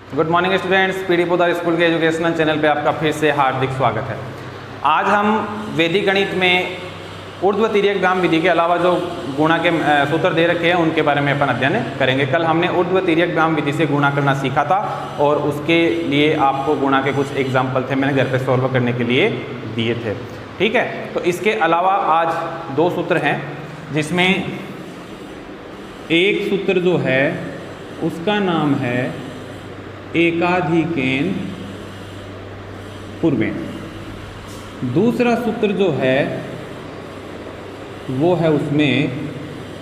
Good morning students, PD Poddar school के educational channel पे आपका फिर से हार्दिक स्वागत है। आज हम वैदिक गणित में ऊर्ध्व तिर्यक व्याम विधि के अलावा जो गुणा के सूत्र दे रखे हैं उनके बारे में अपन अध्ययन करेंगे। कल हमने ऊर्ध्व तिर्यक व्याम विधि से गुणा करना सीखा था और उसके लिए आपको गुणा के कुछ एग्जाम्पल थे, मैंने घर पे सॉल्व करने के लिए दिए थे। ठीक है, तो इसके अलावा आज दो सूत्र हैं जिसमें एक सूत्र जो है उसका नाम है एकाधिकेन पूर्वेण, दूसरा सूत्र जो है वो है उसमें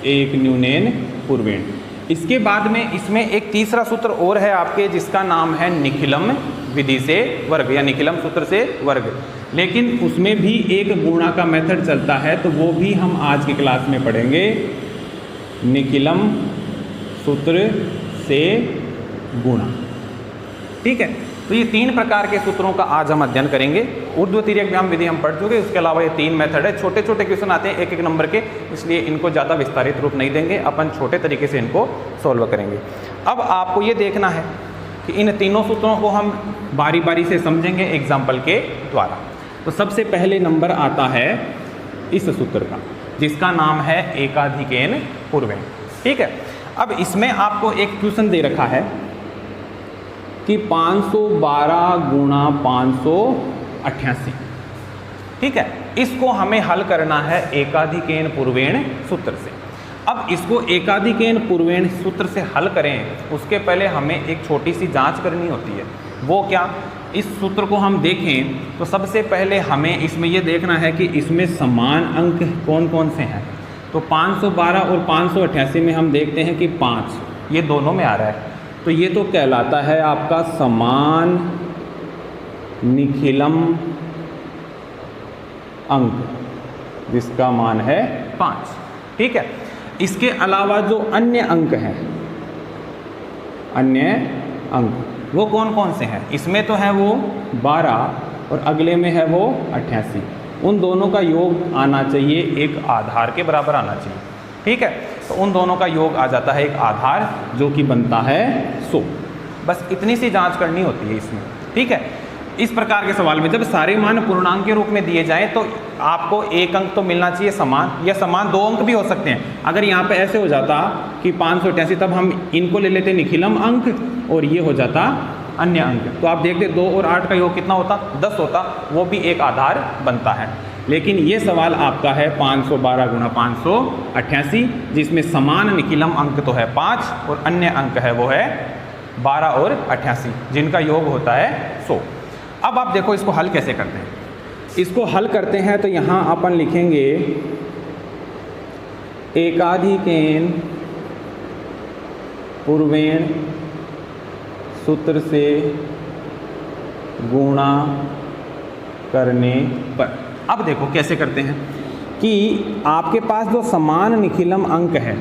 एक न्यूनेन पूर्वेण। इसके बाद में इसमें एक तीसरा सूत्र और है आपके जिसका नाम है निखिलम विधि से वर्ग या निखिलम सूत्र से वर्ग, लेकिन उसमें भी एक गुणा का मेथड चलता है, तो वो भी हम आज की क्लास में पढ़ेंगे। निखिलम सूत्र से गुणा, ठीक है। तो ये तीन प्रकार के सूत्रों का आज हम अध्ययन करेंगे। ऊर्ध्व तिर्यक व्याम विधि हम पढ़ चुके, उसके अलावा ये तीन मेथड है। छोटे छोटे क्वेश्चन आते हैं एक एक नंबर के, इसलिए इनको ज़्यादा विस्तारित रूप नहीं देंगे, अपन छोटे तरीके से इनको सॉल्व करेंगे। अब आपको ये देखना है कि इन तीनों सूत्रों को हम बारी बारी से समझेंगे एग्जाम्पल के द्वारा। तो सबसे पहले नंबर आता है इस सूत्र का जिसका नाम है एकाधिकेन पूर्वेण, ठीक है। अब इसमें आपको एक क्वेश्चन दे रखा है कि 512 गुणा 588, ठीक है। इसको हमें हल करना है एकाधिकेन पूर्वेण सूत्र से। अब इसको एकाधिकेन पूर्वेण सूत्र से हल करें उसके पहले हमें एक छोटी सी जांच करनी होती है। वो क्या? इस सूत्र को हम देखें तो सबसे पहले हमें इसमें ये देखना है कि इसमें समान अंक कौन कौन से हैं। तो 512 और 588 में हम देखते हैं कि 5 ये दोनों में आ रहा है, तो ये तो कहलाता है आपका समान निखिलम अंक जिसका मान है 5, ठीक है। इसके अलावा जो अन्य अंक हैं, अन्य अंक वो कौन कौन से हैं? इसमें तो है वो 12 और अगले में है वो 88। उन दोनों का योग आना चाहिए एक आधार के बराबर आना चाहिए, ठीक है। तो उन दोनों का योग आ जाता है एक आधार जो कि बनता है 100। बस इतनी सी जांच करनी होती है इसमें, ठीक है। इस प्रकार के सवाल में जब सारे मान पूर्णांक के रूप में दिए जाएं तो आपको एक अंक तो मिलना चाहिए समान, या समान दो अंक भी हो सकते हैं। अगर यहाँ पे ऐसे हो जाता कि 588, तब हम इनको ले लेते निखिलम अंक और ये हो जाता अन्य अंक, तो आप देखते 2 और 8 का योग कितना होता? 10 होता, वो भी एक आधार बनता है। लेकिन ये सवाल आपका है 512 गुणा 588 जिसमें समान निखिलम अंक तो है 5 और अन्य अंक है वो है 12 और 88 जिनका योग होता है 100। अब आप देखो इसको हल कैसे करते हैं। इसको हल करते हैं तो यहाँ अपन लिखेंगे एकाधिकेन पूर्वेण सूत्र से गुणा करने पर। अब देखो कैसे करते हैं कि आपके पास जो समान निखिलम अंक है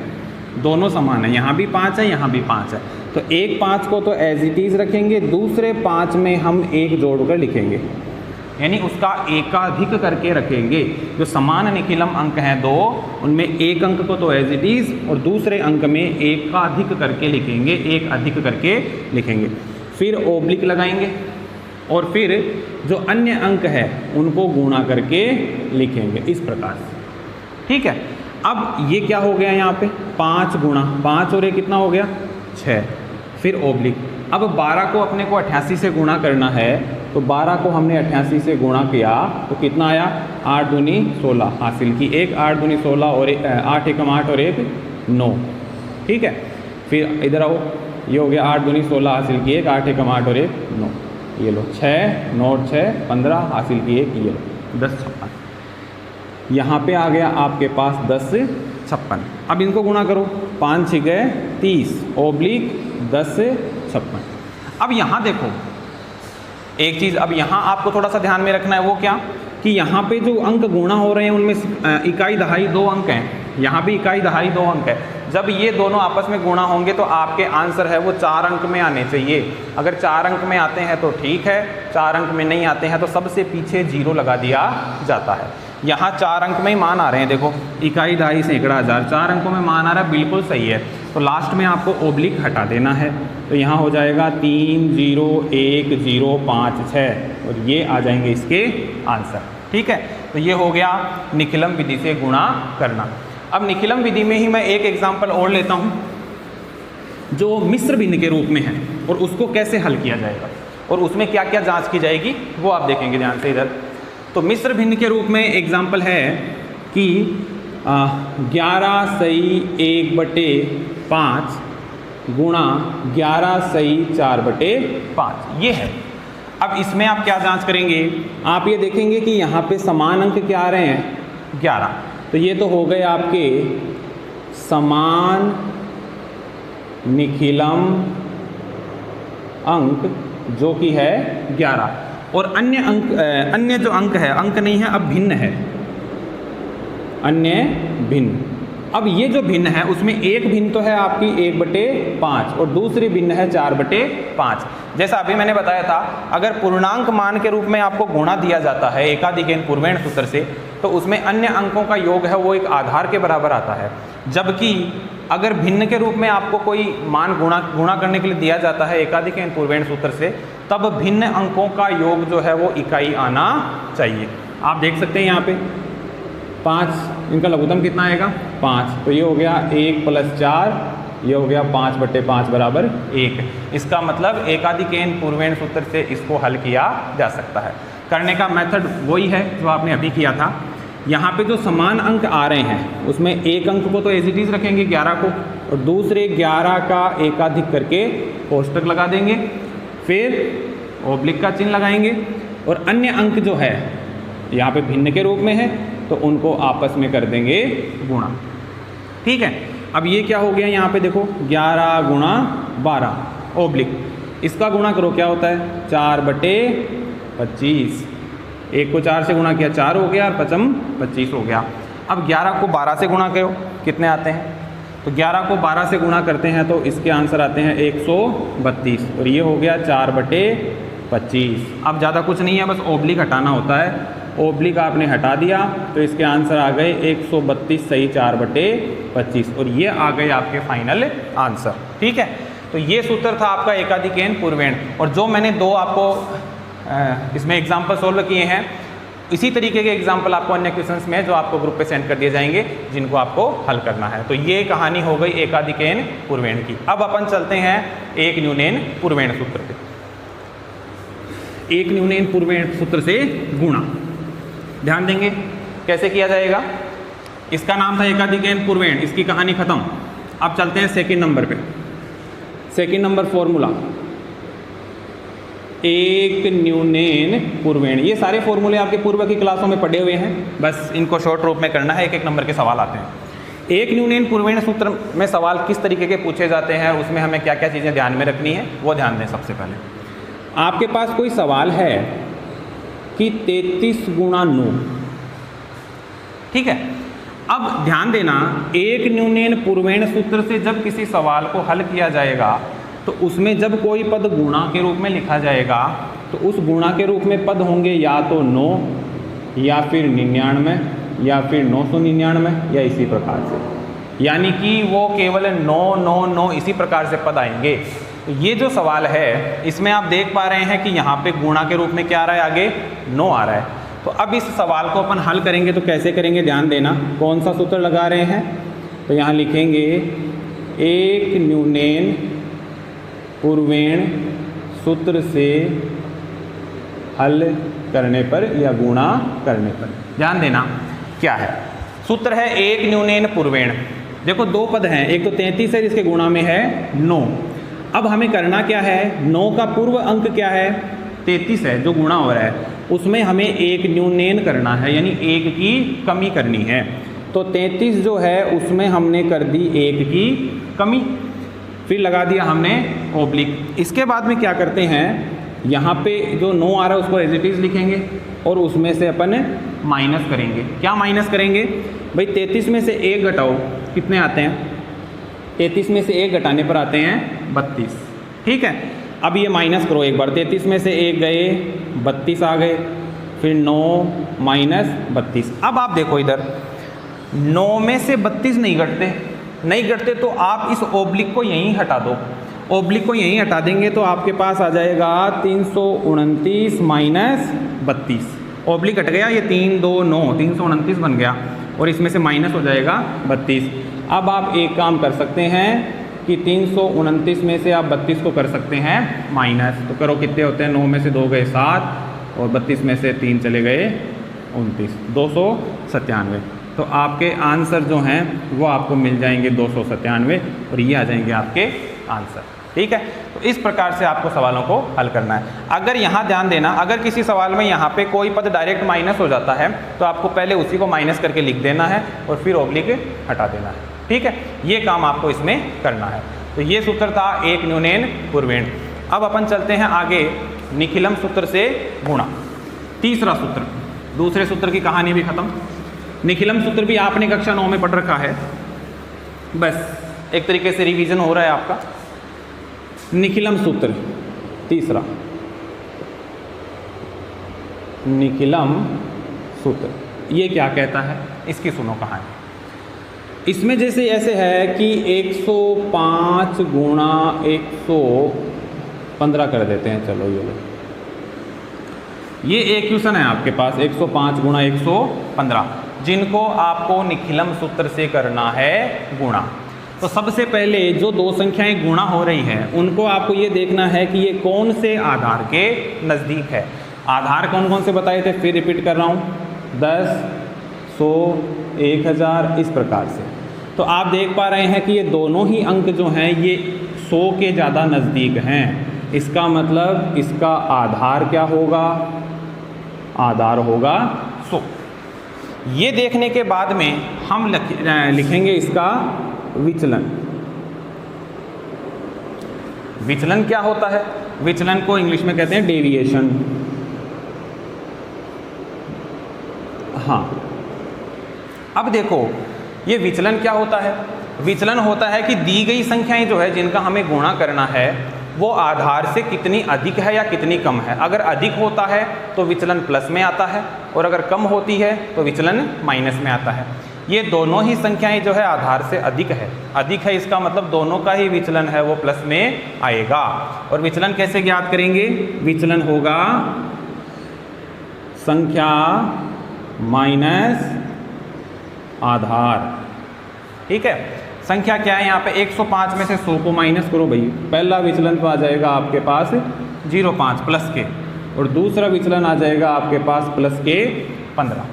दोनों समान है, यहाँ भी 5 है यहाँ भी 5 है, तो एक 5 को तो एज इट इज रखेंगे, दूसरे 5 में हम एक जोड़कर लिखेंगे, यानी उसका एकाधिक करके रखेंगे। जो समान निखिलम अंक हैं दो, उनमें एक अंक को तो एज इट इज और दूसरे अंक में एकाधिक करके लिखेंगे, एक अधिक करके लिखेंगे। फिर ओब्लिक लगाएंगे और फिर जो अन्य अंक है उनको गुणा करके लिखेंगे इस प्रकार से, ठीक है। अब ये क्या हो गया यहाँ पे 5 गुणा 5 और ये कितना हो गया 6, फिर ओब्लिक। अब 12 को अपने को 88 से गुणा करना है, तो 12 को हमने 88 से गुणा किया तो कितना आया 8 दूनी 16 हासिल की, 1 8 दूनी 16 और 8 एकम 8 और 1 9, ठीक है। फिर इधर आओ, ये हो गया 8 दूनी 16 हासिल की 1 8 एकम 8 और 1 9, ये लो 6 9 6 15 हासिल की 1, ये लो 10 56। यहाँ पे आ गया आपके पास 10 56। अब इनको गुणा करो, 5 6 30 ओब्लिक 10 56। अब यहाँ देखो एक चीज़, अब यहाँ आपको थोड़ा सा ध्यान में रखना है, वो क्या कि यहाँ पे जो अंक गुणा हो रहे हैं उनमें इकाई दहाई 2 अंक हैं, यहाँ भी इकाई दहाई 2 अंक है। जब ये दोनों आपस में गुणा होंगे तो आपके आंसर है वो 4 अंक में आने चाहिए। अगर 4 अंक में आते हैं तो ठीक है, 4 अंक में नहीं आते हैं तो सबसे पीछे 0 लगा दिया जाता है। यहाँ 4 अंक में ही मान आ रहे हैं, देखो इकाई, दहाई, सैकड़ा, हज़ार, 4 अंकों में मान आ रहा है, बिल्कुल सही है। तो लास्ट में आपको ओब्लिक हटा देना है, तो यहाँ हो जाएगा 3 0 1 0 5 6 और ये आ जाएंगे इसके आंसर। ठीक है, तो ये हो गया निखिलम विधि से गुणा करना। अब निखिलम विधि में ही मैं एक एग्जाम्पल और लेता हूँ जो मिश्र भिन्न के रूप में है और उसको कैसे हल किया जाएगा और उसमें क्या क्या जांच की जाएगी वो आप देखेंगे ध्यान से इधर। तो मिश्र भिन्न के रूप में एग्जाम्पल है कि 11 सही 1/5 गुणा 11 सही 4/5 ये है। अब इसमें आप क्या जांच करेंगे, आप ये देखेंगे कि यहाँ पे समान अंक क्या आ रहे हैं 11, तो ये तो हो गए आपके समान निखिलम अंक जो कि है 11 और अन्य अंक, अन्य जो अंक है, अंक नहीं है अब भिन्न है, अन्य भिन्न। अब ये जो भिन्न है उसमें एक भिन्न तो है आपकी 1/5 और दूसरी भिन्न है 4/5। जैसा अभी मैंने बताया था, अगर पूर्णांक मान के रूप में आपको गुणा दिया जाता है एकाधिकैन पूर्वेण सूत्र से, तो उसमें अन्य अंकों का योग है वो एक आधार के बराबर आता है। जबकि अगर भिन्न के रूप में आपको कोई मान गुणा करने के लिए दिया जाता है एकाधिकैन पूर्वेण सूत्र से, तब भिन्न अंकों का योग जो है वो इकाई आना चाहिए। आप देख सकते हैं यहाँ पे 5, इनका लघुत्तम कितना आएगा 5, तो ये हो गया 1 + 4, ये हो गया 5/5 बराबर 1। इसका मतलब एकाधिकैन पूर्वेण सूत्र से इसको हल किया जा सकता है। करने का मेथड वही है जो आपने अभी किया था। यहाँ पे जो समान अंक आ रहे हैं उसमें एक अंक को तो एज इट इज रखेंगे 11 को और दूसरे 11 का एकाधिक करके कोष्टक लगा देंगे, फिर ओब्लिक का चिन्ह लगाएंगे और अन्य अंक जो है यहाँ पे भिन्न के रूप में है तो उनको आपस में कर देंगे गुणा। ठीक है, अब ये क्या हो गया यहाँ पे देखो 11 गुणा 12 ओब्लिक, इसका गुणा करो क्या होता है 4/25, 1 को 4 से गुणा किया 4 हो गया और 5 25 हो गया। अब 11 को 12 से गुणा करो कितने आते हैं, तो 11 को 12 से गुणा करते हैं तो इसके आंसर आते हैं 132 और ये हो गया 4/25। अब ज़्यादा कुछ नहीं है, बस ओब्लिक हटाना होता है। ओब्लिक आपने हटा दिया तो इसके आंसर आ गए 132 सही 4/25 और ये आ गए आपके फाइनल आंसर। ठीक है, तो ये सूत्र था आपका एकाधिकैन पूर्वेण। और जो मैंने दो आपको इसमें एग्जाम्पल सोल्व किए हैं, इसी तरीके के एग्जाम्पल आपको अन्य क्वेश्चंस में जो आपको ग्रुप पे सेंड कर दिए जाएंगे जिनको आपको हल करना है। तो ये कहानी हो गई एकाधिकैन पूर्वेण की। अब अपन चलते हैं एक न्यूनैन पूर्वेण सूत्र पे। एक न्यूनैन पूर्वेण सूत्र से गुणा ध्यान देंगे कैसे किया जाएगा। इसका नाम था एकाधिकैन पूर्वेण, इसकी कहानी खत्म। अब चलते हैं सेकंड नंबर पे। सेकंड नंबर फॉर्मूला एक न्यूनैन पूर्वेण। ये सारे फॉर्मूले आपके पूर्व की क्लासों में पढ़े हुए हैं, बस इनको शॉर्ट रूप में करना है। एक एक नंबर के सवाल आते हैं। एक न्यूनैन पूर्वेण सूत्र में सवाल किस तरीके के पूछे जाते हैं, उसमें हमें क्या क्या चीज़ें ध्यान में रखनी है वो ध्यान दें। सबसे पहले आपके पास कोई सवाल है कि 33 गुणा 9, ठीक है। अब ध्यान देना, एक न्यूनैन पूर्वेण सूत्र से जब किसी सवाल को हल किया जाएगा तो उसमें जब कोई पद गुणा के रूप में लिखा जाएगा तो उस गुणा के रूप में पद होंगे या तो 9 या फिर 99 या फिर 999 या इसी प्रकार से, यानी कि वो केवल 9 9 9 इसी प्रकार से पद आएंगे। तो ये जो सवाल है इसमें आप देख पा रहे हैं कि यहाँ पे गुणा के रूप में क्या आ रहा है, आगे 9 आ रहा है। तो अब इस सवाल को अपन हल करेंगे तो कैसे करेंगे, ध्यान देना। कौन सा सूत्र लगा रहे हैं, तो यहाँ लिखेंगे एक न्यूनैन पूर्वेण सूत्र से हल करने पर या गुणा करने पर। ध्यान देना क्या है सूत्र है, एक न्यूनैन पूर्वेण। देखो दो पद हैं, एक तो 33 है जिसके गुणा में है 9। अब हमें करना क्या है, 9 का पूर्व अंक क्या है 33 है जो गुणा हो रहा है, उसमें हमें एक न्यूनैन करना है, यानी एक की कमी करनी है। तो 33 जो है उसमें हमने कर दी एक की कमी, फिर लगा दिया हमने ओब्लिक। इसके बाद में क्या करते हैं, यहाँ पे जो 9 आ रहा है उसको एज इट इज लिखेंगे और उसमें से अपन माइनस करेंगे। क्या माइनस करेंगे भाई, 33 में से 1 घटाओ, कितने आते हैं, 33 में से 1 घटाने पर आते हैं 32। ठीक है, अब ये माइनस करो एक बार, 33 में से 1 गए 32 आ गए, फिर 9 माइनस 32। अब आप देखो इधर 9 में से 32 नहीं घटते तो आप इस ओब्लिक को यहीं हटा दो। ओब्लिक को यहीं हटा देंगे तो आपके पास आ जाएगा 329 माइनस 32। ओब्लिक हट गया, ये 3 2 9 329 बन गया और इसमें से माइनस हो जाएगा 32। अब आप एक काम कर सकते हैं कि 329 में से आप 32 को कर सकते हैं माइनस। तो करो, कितने होते हैं, 9 में से 2 गए 7 और 32 में से 3 चले गए 29, 297। तो आपके आंसर जो हैं वो आपको मिल जाएंगे 297 और ये आ जाएंगे आपके आंसर। ठीक है, तो इस प्रकार से आपको सवालों को हल करना है। अगर यहाँ ध्यान देना, अगर किसी सवाल में यहाँ पे कोई पद डायरेक्ट माइनस हो जाता है तो आपको पहले उसी को माइनस करके लिख देना है और फिर ओब्लिक हटा देना है। ठीक है, ये काम आपको इसमें करना है। तो ये सूत्र था एक न्यूनेन पूर्वेण। अब अपन चलते हैं आगे निखिलम सूत्र से गुणा। तीसरा सूत्र, दूसरे सूत्र की कहानी भी खत्म। निखिलम सूत्र भी आपने कक्षा 9 में पढ़ रखा है, बस एक तरीके से रिवीजन हो रहा है आपका। निखिलम सूत्र तीसरा, निखिलम सूत्र ये क्या कहता है, इसकी सुनो कहानी। इसमें जैसे ऐसे है कि 105 गुणा 115 कर देते हैं। चलो ये एक क्वेश्चन है आपके पास, 105 गुणा 115, जिनको आपको निखिलम सूत्र से करना है गुणा। तो सबसे पहले जो दो संख्याएं गुणा हो रही हैं उनको आपको ये देखना है कि ये कौन से आधार के नज़दीक है। आधार कौन कौन से बताए थे, फिर रिपीट कर रहा हूँ, 10, 100, 1000, इस प्रकार से। तो आप देख पा रहे हैं कि ये दोनों ही अंक जो हैं ये 100 के ज़्यादा नज़दीक हैं। इसका मतलब इसका आधार क्या होगा, आधार होगा 100। ये देखने के बाद में हम लिखेंगे इसका विचलन। विचलन क्या होता है, विचलन को इंग्लिश में कहते हैं डेविएशन। हाँ, अब देखो ये विचलन क्या होता है। विचलन होता है कि दी गई संख्याएं जो है जिनका हमें गुणा करना है वो आधार से कितनी अधिक है या कितनी कम है। अगर अधिक होता है तो विचलन प्लस में आता है और अगर कम होती है तो विचलन माइनस में आता है। ये दोनों ही संख्याएं जो है आधार से अधिक है। अधिक है इसका मतलब दोनों का ही विचलन है वो प्लस में आएगा। और विचलन कैसे ज्ञात करेंगे, विचलन होगा संख्या माइनस आधार। ठीक है, संख्या क्या है यहाँ पे, 105 में से 100 को माइनस करो भाई, पहला विचलन तो आ जाएगा आपके पास 0.5 प्लस के और दूसरा विचलन आ जाएगा आपके पास प्लस के 15।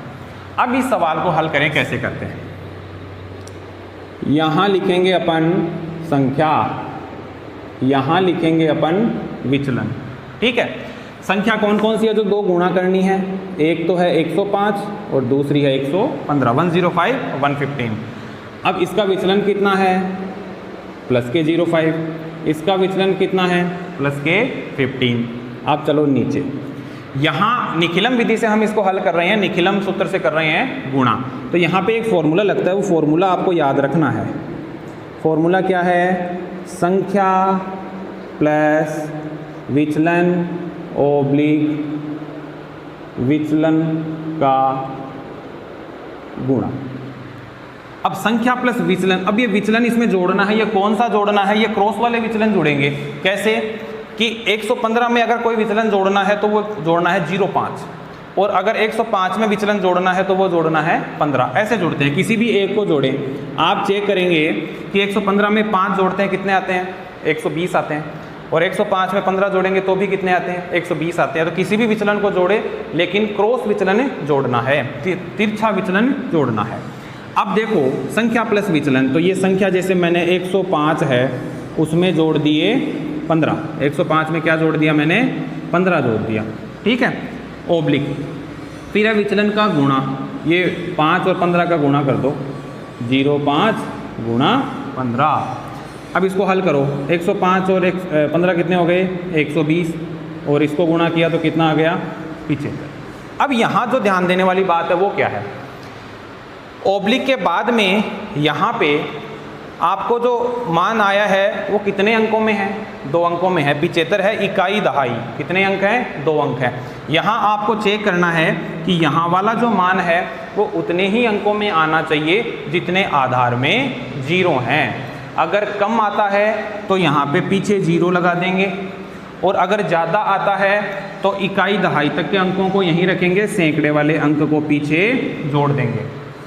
अब इस सवाल को हल करें, कैसे करते हैं। यहाँ लिखेंगे अपन संख्या, यहाँ लिखेंगे अपन विचलन। ठीक है, संख्या कौन कौन सी है जो दो गुणा करनी है, एक तो है 105 और दूसरी है 115, 105 115। अब इसका विचलन कितना है, प्लस के 0.5, इसका विचलन कितना है, प्लस के 15। अब चलो नीचे, यहाँ निखिलम विधि से हम इसको हल कर रहे हैं, निखिलम सूत्र से कर रहे हैं गुणा। तो यहाँ पे एक फॉर्मूला लगता है, वो फॉर्मूला आपको याद रखना है। फॉर्मूला क्या है, संख्या प्लस विचलन ओब्लिक विचलन का गुणा। अब संख्या प्लस विचलन, अब ये विचलन इसमें जोड़ना है, ये कौन सा जोड़ना है, ये क्रॉस वाले विचलन जोड़ेंगे। कैसे कि 115 में अगर कोई विचलन जोड़ना है तो वो जोड़ना है 0.5 और अगर 105 में विचलन जोड़ना है तो वो जोड़ना है 15। ऐसे जोड़ते हैं, किसी भी एक को जोड़ें। आप चेक करेंगे कि 115 में 5 जोड़ते हैं कितने आते हैं, 120 आते हैं, और 105 में 15 जोड़ेंगे तो भी कितने आते हैं, 120 आते हैं। तो किसी भी विचलन को जोड़े लेकिन क्रॉस विचलन जोड़ना है, तिरछा विचलन जोड़ना है। अब देखो संख्या प्लस विचलन, तो ये संख्या जैसे मैंने 105 है उसमें जोड़ दिए 15, 105 में क्या जोड़ दिया मैंने, 15 जोड़ दिया। ठीक है, ओब्लिक, फिर है विचलन का गुणा, ये 5 और 15 का गुणा कर दो, 0.5 गुणा 15। अब इसको हल करो, 105 और 15 कितने हो गए, 120, और इसको गुणा किया तो कितना आ गया, 75। अब यहाँ जो ध्यान देने वाली बात है वो क्या है, ओब्लिक के बाद में यहाँ पे आपको जो मान आया है वो कितने अंकों में है? 2 अंकों में है। 75 है इकाई दहाई, कितने अंक हैं? 2 अंक हैं। यहाँ आपको चेक करना है कि यहाँ वाला जो मान है वो उतने ही अंकों में आना चाहिए जितने आधार में 0 हैं। अगर कम आता है तो यहाँ पे पीछे 0 लगा देंगे, और अगर ज़्यादा आता है तो इकाई दहाई तक के अंकों को यहीं रखेंगे, सैकड़े वाले अंक को पीछे जोड़ देंगे।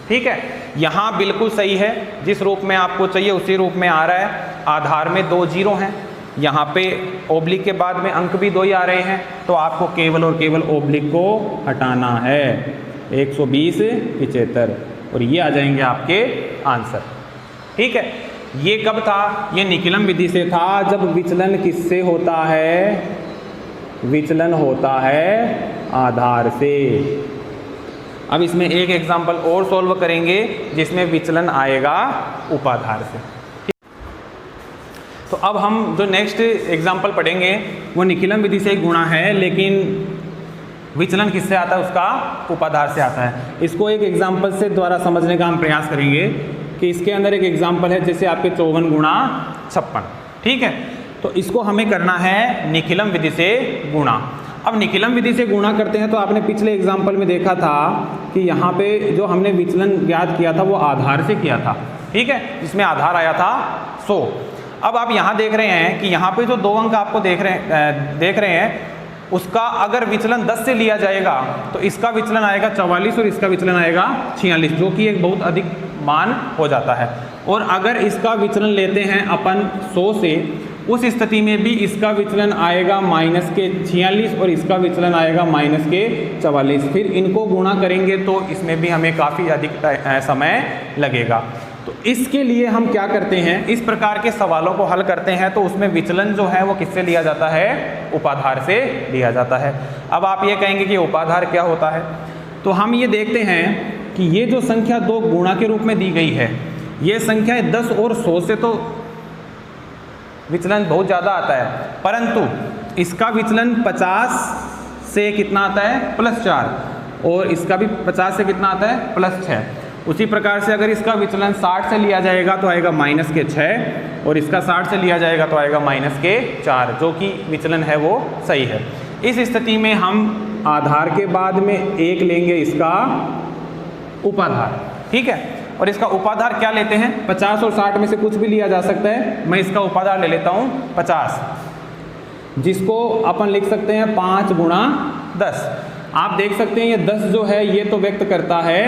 ठीक है, यहाँ बिल्कुल सही है, जिस रूप में आपको चाहिए उसी रूप में आ रहा है। आधार में 2 0 हैं, यहाँ पे ओब्लिक के बाद में अंक भी 2 ही आ रहे हैं, तो आपको केवल और केवल ओब्लिक को हटाना है। 120 75 और ये आ जाएंगे आपके आंसर। ठीक है, ये कब था? ये निकिलम विधि से था, जब विचलन किससे होता है? विचलन होता है आधार से। अब इसमें एक एग्जाम्पल और सॉल्व करेंगे जिसमें विचलन आएगा उपाधार से। तो अब हम जो नेक्स्ट एग्जाम्पल पढ़ेंगे वो निकिलम विधि से गुणा है, लेकिन विचलन किससे आता है? उसका उपाधार से आता है। इसको एक एग्जाम्पल से द्वारा समझने का हम प्रयास करेंगे कि इसके अंदर एक एग्जाम्पल है, जैसे आपके 54 गुणा 56। ठीक है, तो इसको हमें करना है निकिलम विधि से गुणा। अब निकिलम विधि से गुणा करते हैं तो आपने पिछले एग्जाम्पल में देखा था कि यहाँ पे जो हमने विचलन ज्ञात किया था वो आधार से किया था। ठीक है, जिसमें आधार आया था 100। अब आप यहाँ देख रहे हैं कि यहाँ पे जो 2 अंक आपको देख रहे हैं उसका अगर विचलन 10 से लिया जाएगा तो इसका विचलन आएगा 44 और इसका विचलन आएगा 46, जो कि एक बहुत अधिक मान हो जाता है। और अगर इसका विचलन लेते हैं अपन 100 से, उस स्थिति में भी इसका विचलन आएगा -46 और इसका विचलन आएगा -44। फिर इनको गुणा करेंगे तो इसमें भी हमें काफ़ी अधिक समय लगेगा। तो इसके लिए हम क्या करते हैं, इस प्रकार के सवालों को हल करते हैं तो उसमें विचलन जो है वो किससे लिया जाता है? उपाधार से लिया जाता है। अब आप ये कहेंगे कि उपाधार क्या होता है, तो हम ये देखते हैं कि ये जो संख्या 2 गुणा के रूप में दी गई है, ये संख्या 10 और 100 से तो विचलन बहुत ज़्यादा आता है, परंतु इसका विचलन 50 से कितना आता है? +4, और इसका भी 50 से कितना आता है? +6। उसी प्रकार से अगर इसका विचलन 60 से लिया जाएगा तो आएगा -6, और इसका 60 से लिया जाएगा तो आएगा -4, जो कि विचलन है वो सही है। इस स्थिति में हम आधार के बाद में 1 लेंगे इसका उपाधार। ठीक है, और इसका उपाधार क्या लेते हैं? 50 और 60 में से कुछ भी लिया जा सकता है। मैं इसका उपाधार ले लेता हूँ 50, जिसको अपन लिख सकते हैं 5 गुणा 10। आप देख सकते हैं ये 10 जो है ये तो व्यक्त करता है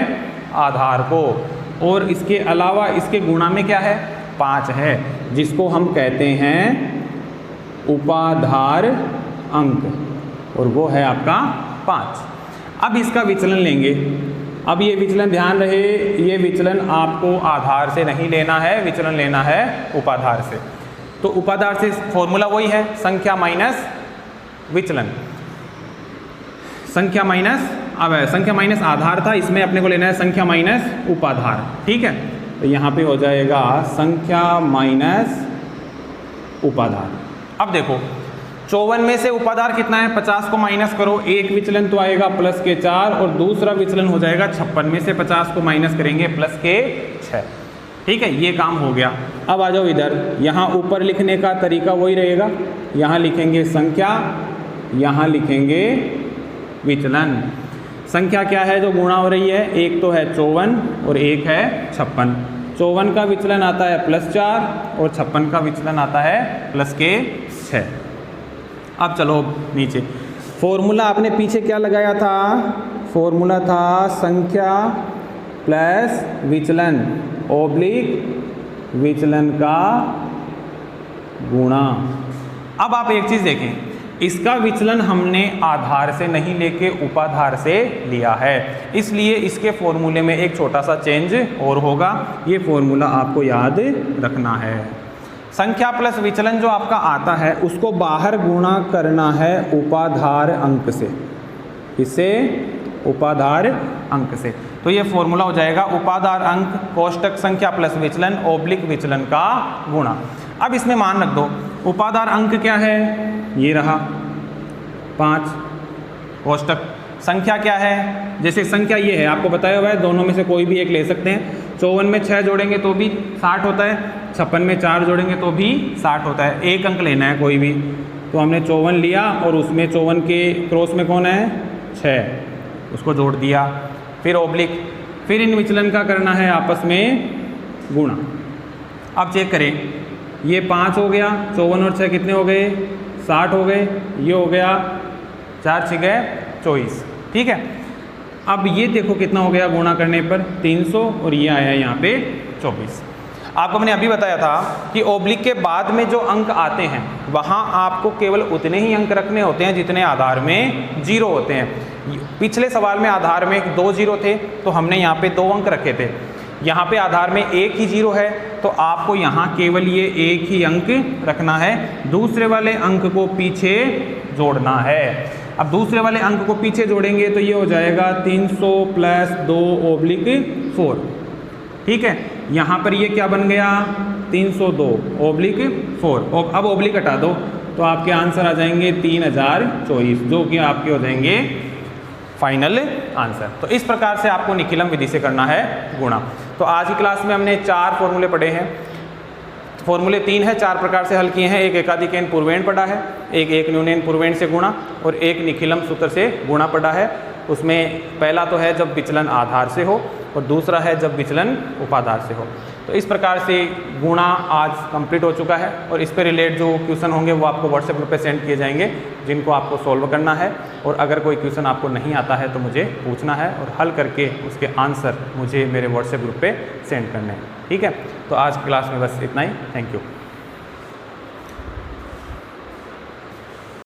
आधार को, और इसके अलावा इसके गुणा में क्या है? 5 है, जिसको हम कहते हैं उपाधार अंक, और वो है आपका 5। अब इसका विचलन लेंगे। अब ये विचलन ध्यान रहे, ये विचलन आपको आधार से नहीं लेना है, विचलन लेना है उपाधार से। तो उपाधार से फॉर्मूला वही है, संख्या माइनस विचलन। संख्या माइनस आधार था, इसमें अपने को लेना है संख्या माइनस उपाधार। ठीक है, तो यहाँ पे हो जाएगा संख्या माइनस उपाधार। अब देखो 54 में से उपाधार कितना है? 50 को माइनस करो, एक विचलन तो आएगा +4, और दूसरा विचलन हो जाएगा 56 में से 50 को माइनस करेंगे +6। ठीक है, ये काम हो गया। अब आ जाओ इधर, यहाँ ऊपर लिखने का तरीका वही रहेगा। यहाँ लिखेंगे संख्या, यहाँ लिखेंगे विचलन। संख्या क्या है जो गुणा हो रही है? एक तो है 54 और एक है 56। 54 का विचलन आता है +4 और 56 का विचलन आता है +6। अब चलो नीचे, फॉर्मूला आपने पीछे क्या लगाया था? फॉर्मूला था संख्या प्लस विचलन ओब्लिक विचलन का गुणा। अब आप एक चीज़ देखें, इसका विचलन हमने आधार से नहीं लेके उपाधार से लिया है, इसलिए इसके फॉर्मूले में एक छोटा सा चेंज और होगा। ये फॉर्मूला आपको याद रखना है। संख्या प्लस विचलन जो आपका आता है उसको बाहर गुणा करना है उपाधार अंक से। इससे उपाधार अंक से, तो ये फॉर्मूला हो जाएगा उपाधार अंक कोष्टक संख्या प्लस विचलन ओब्लिक विचलन का गुणा। अब इसमें मान रख दो, उपाधार अंक क्या है? ये रहा 5, कोष्टक संख्या क्या है? जैसे संख्या ये है, आपको बताया हुआ है, दोनों में से कोई भी एक ले सकते हैं। 54 में 6 जोड़ेंगे तो भी 60 होता है, 56 में 4 जोड़ेंगे तो भी 60 होता है। एक अंक लेना है कोई भी, तो हमने 54 लिया और उसमें 54 के क्रॉस में कौन है 6, उसको जोड़ दिया। फिर ओब्लिक, फिर इन विचलन का करना है आपस में गुणा। अब चेक करें, ये 5 हो गया, 54 और 6 कितने हो गए 60 हो गए, ये हो गया 4 6 24, ठीक है। अब ये देखो कितना हो गया गुणा करने पर 300 और ये आया यहाँ पे 24। आपको मैंने अभी बताया था कि ओब्लिक के बाद में जो अंक आते हैं वहाँ आपको केवल उतने ही अंक रखने होते हैं जितने आधार में 0 होते हैं। पिछले सवाल में आधार में 2 0 थे तो हमने यहाँ पे 2 अंक रखे थे, यहाँ पे आधार में 1 ही 0 है तो आपको यहाँ केवल ये 1 ही अंक रखना है, दूसरे वाले अंक को पीछे जोड़ना है। अब दूसरे वाले अंक को पीछे जोड़ेंगे तो ये हो जाएगा 300 + 2 / 4, ठीक है। यहाँ पर ये क्या बन गया 302 / 4। अब ओब्लिक हटा दो तो आपके आंसर आ जाएंगे 3024, जो कि आपके हो जाएंगे फाइनल आंसर। तो इस प्रकार से आपको निखिलम विधि से करना है गुणा। तो आज की क्लास में हमने 4 फॉर्मूले पढ़े हैं, फॉर्मूले 3 है, 4 प्रकार से हल किए हैं। एक एकाधिकैन पूर्वेण पढ़ा है, एक न्यूनैन पूर्वेण से गुणा और एक निखिलम सूत्र से गुणा पढ़ा है। उसमें पहला तो है जब विचलन आधार से हो और दूसरा है जब विचलन उपाधार से हो। तो इस प्रकार से गुणा आज कंप्लीट हो चुका है और इस पर रिलेट जो क्वेश्चन होंगे वो आपको व्हाट्सएप ग्रुप पे सेंड किए जाएंगे, जिनको आपको सॉल्व करना है। और अगर कोई क्वेश्चन आपको नहीं आता है तो मुझे पूछना है और हल करके उसके आंसर मुझे मेरे व्हाट्सएप ग्रुप पे सेंड करने हैं, ठीक है। तो आज की क्लास में बस इतना ही, थैंक यू।